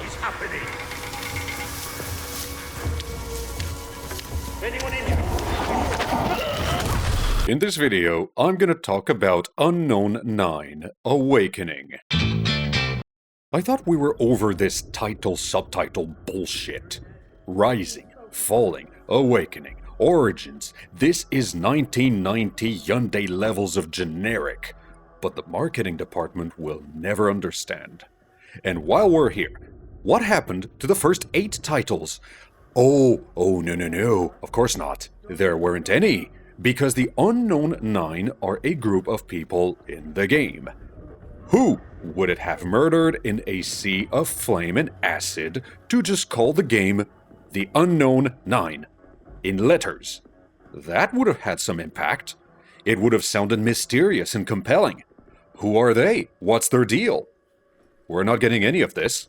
is happening? Anyone in here? In this video, I'm gonna talk about Unknown 9 Awakening. I thought we were over this title-subtitle bullshit. Rising, falling, awakening, origins. This is 1990 Hyundai levels of generic. But the marketing department will never understand. And while we're here, what happened to the first 8 titles? Oh, no, of course not. There weren't any. Because the Unknown 9 are a group of people in the game. Who would it have murdered in a sea of flame and acid to just call the game the Unknown 9? In letters. That would have had some impact. It would have sounded mysterious and compelling. Who are they? What's their deal? We're not getting any of this.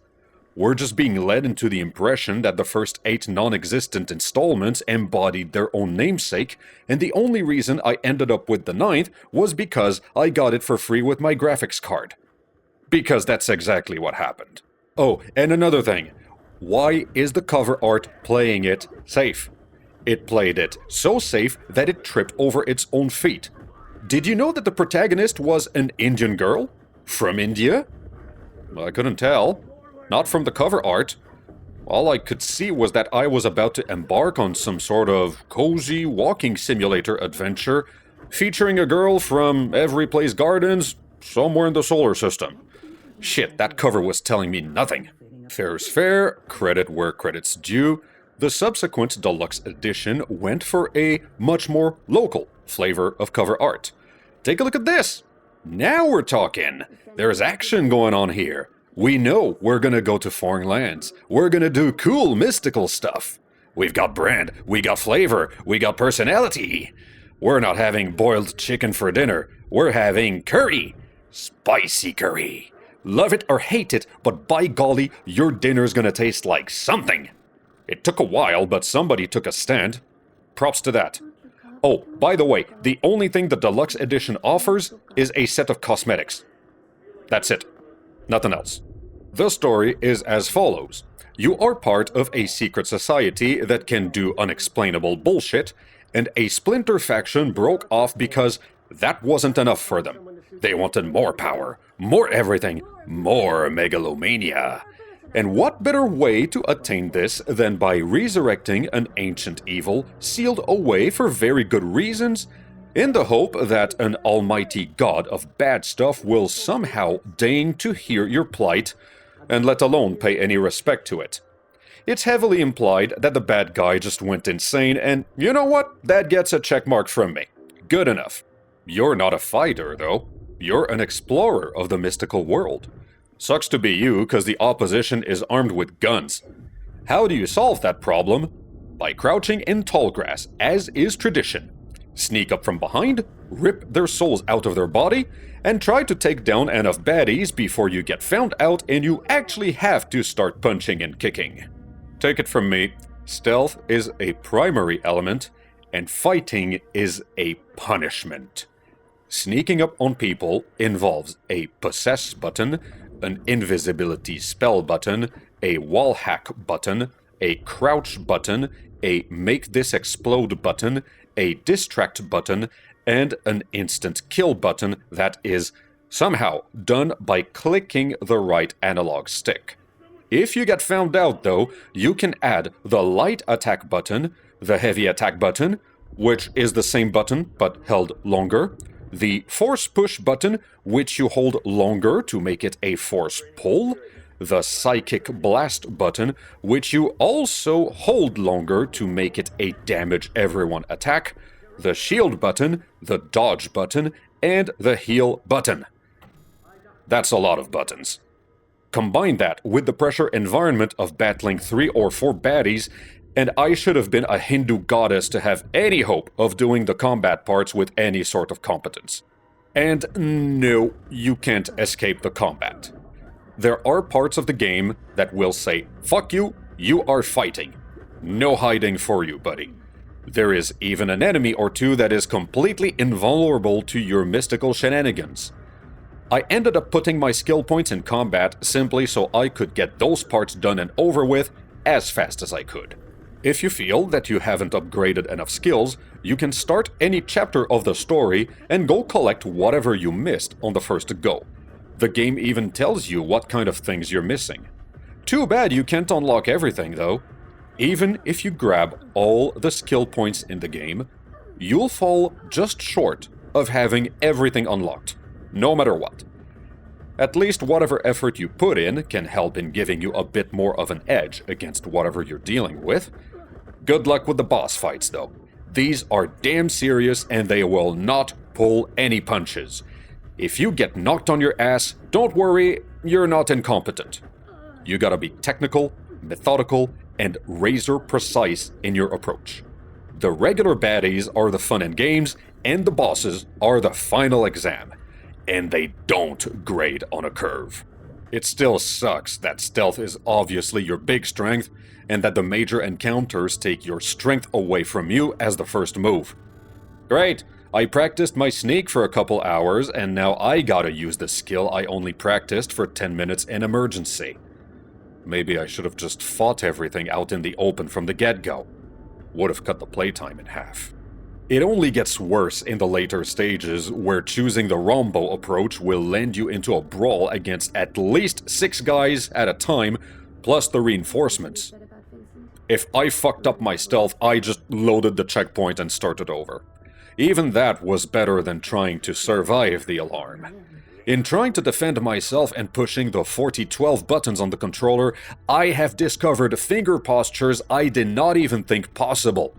We're just being led into the impression that the first 8 non-existent installments embodied their own namesake, and the only reason I ended up with the 9th was because I got it for free with my graphics card. Because that's exactly what happened. Oh, and another thing. Why is the cover art playing it safe? It played it so safe that it tripped over its own feet. Did you know that the protagonist was an Indian girl? From India? I couldn't tell. Not from the cover art. All I could see was that I was about to embark on some sort of cozy walking simulator adventure featuring a girl from Every Place Gardens somewhere in the solar system. Shit, that cover was telling me nothing. Fair's fair, credit where credit's due. The subsequent deluxe edition went for a much more local flavor of cover art. Take a look at this! Now we're talking! There's action going on here. We know we're gonna go to foreign lands. We're gonna do cool, mystical stuff. We've got brand, we got flavor, we got personality. We're not having boiled chicken for dinner. We're having curry. Spicy curry. Love it or hate it, but by golly, your dinner's gonna taste like something. It took a while, but somebody took a stand. Props to that. Oh, by the way, the only thing the deluxe edition offers is a set of cosmetics. That's it. Nothing else. The story is as follows. You are part of a secret society that can do unexplainable bullshit, and a splinter faction broke off because that wasn't enough for them. They wanted more power, more everything, more megalomania. And what better way to attain this than by resurrecting an ancient evil sealed away for very good reasons, in the hope that an almighty god of bad stuff will somehow deign to hear your plight, and let alone pay any respect to it. It's heavily implied that the bad guy just went insane, and you know what? That gets a checkmark from me. Good enough. You're not a fighter, though. You're an explorer of the mystical world. Sucks to be you, because the opposition is armed with guns. How do you solve that problem? By crouching in tall grass, as is tradition. Sneak up from behind, rip their souls out of their body, and try to take down enough baddies before you get found out and you actually have to start punching and kicking. Take it from me, stealth is a primary element, and fighting is a punishment. Sneaking up on people involves a possess button, an invisibility spell button, a wall hack button, a crouch button, a make this explode button, a distract button, and an instant kill button that is somehow done by clicking the right analog stick. If you get found out though, you can add the light attack button, the heavy attack button, which is the same button but held longer, the force push button, which you hold longer to make it a force pull, the psychic blast button, which you also hold longer to make it a damage everyone attack, the shield button, the dodge button, and the heal button. That's a lot of buttons. Combine that with the pressure environment of battling 3 or 4 baddies, and I should have been a Hindu goddess to have any hope of doing the combat parts with any sort of competence. And no, you can't escape the combat. There are parts of the game that will say, fuck you, you are fighting. No hiding for you, buddy. There is even an enemy or two that is completely invulnerable to your mystical shenanigans. I ended up putting my skill points in combat simply so I could get those parts done and over with as fast as I could. If you feel that you haven't upgraded enough skills, you can start any chapter of the story and go collect whatever you missed on the first go. The game even tells you what kind of things you're missing. Too bad you can't unlock everything though. Even if you grab all the skill points in the game, you'll fall just short of having everything unlocked, no matter what. At least whatever effort you put in can help in giving you a bit more of an edge against whatever you're dealing with. Good luck with the boss fights though. These are damn serious and they will not pull any punches. If you get knocked on your ass, don't worry, you're not incompetent. You gotta be technical, methodical, and razor precise in your approach. The regular baddies are the fun and games, and the bosses are the final exam. And they don't grade on a curve. It still sucks that stealth is obviously your big strength, and that the major encounters take your strength away from you as the first move. Great, I practiced my sneak for a couple hours, and now I gotta use the skill I only practiced for 10 minutes in emergency. Maybe I should have just fought everything out in the open from the get-go. Would have cut the playtime in half. It only gets worse in the later stages, where choosing the Rombo approach will land you into a brawl against at least 6 guys at a time, plus the reinforcements. If I fucked up my stealth, I just loaded the checkpoint and started over. Even that was better than trying to survive the alarm. In trying to defend myself and pushing the 40-12 buttons on the controller, I have discovered finger postures I did not even think possible.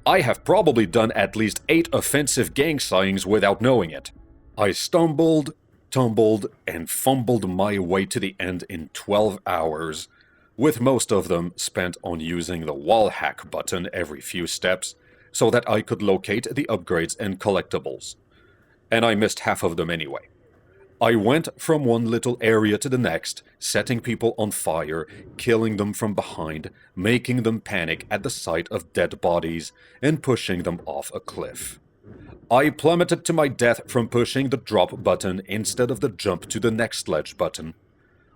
I have probably done at least 8 offensive gang signings without knowing it. I stumbled, tumbled, and fumbled my way to the end in 12 hours, with most of them spent on using the wall hack button every few steps so that I could locate the upgrades and collectibles. And I missed half of them anyway. I went from one little area to the next, setting people on fire, killing them from behind, making them panic at the sight of dead bodies, and pushing them off a cliff. I plummeted to my death from pushing the drop button instead of the jump to the next ledge button.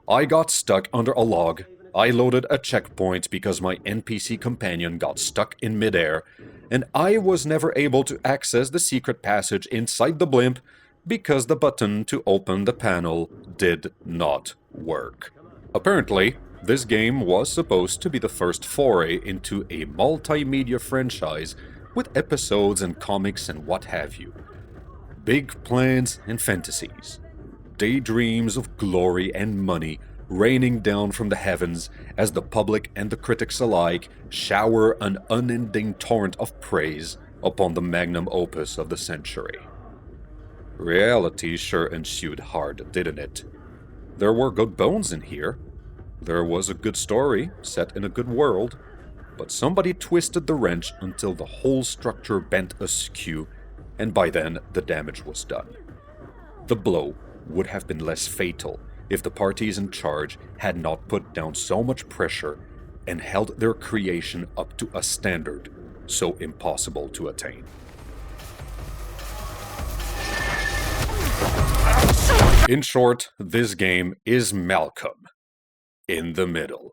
I got stuck under a log, I loaded a checkpoint because my NPC companion got stuck in midair, and I was never able to access the secret passage inside the blimp because the button to open the panel did not work. Apparently, this game was supposed to be the first foray into a multimedia franchise with episodes and comics and what have you. Big plans and fantasies. Daydreams of glory and money raining down from the heavens as the public and the critics alike shower an unending torrent of praise upon the magnum opus of the century. Reality sure ensued hard, didn't it? There were good bones in here. There was a good story, set in a good world, but somebody twisted the wrench until the whole structure bent askew, and by then the damage was done. The blow would have been less fatal if the parties in charge had not put down so much pressure and held their creation up to a standard so impossible to attain. In short, this game is Malcolm in the Middle.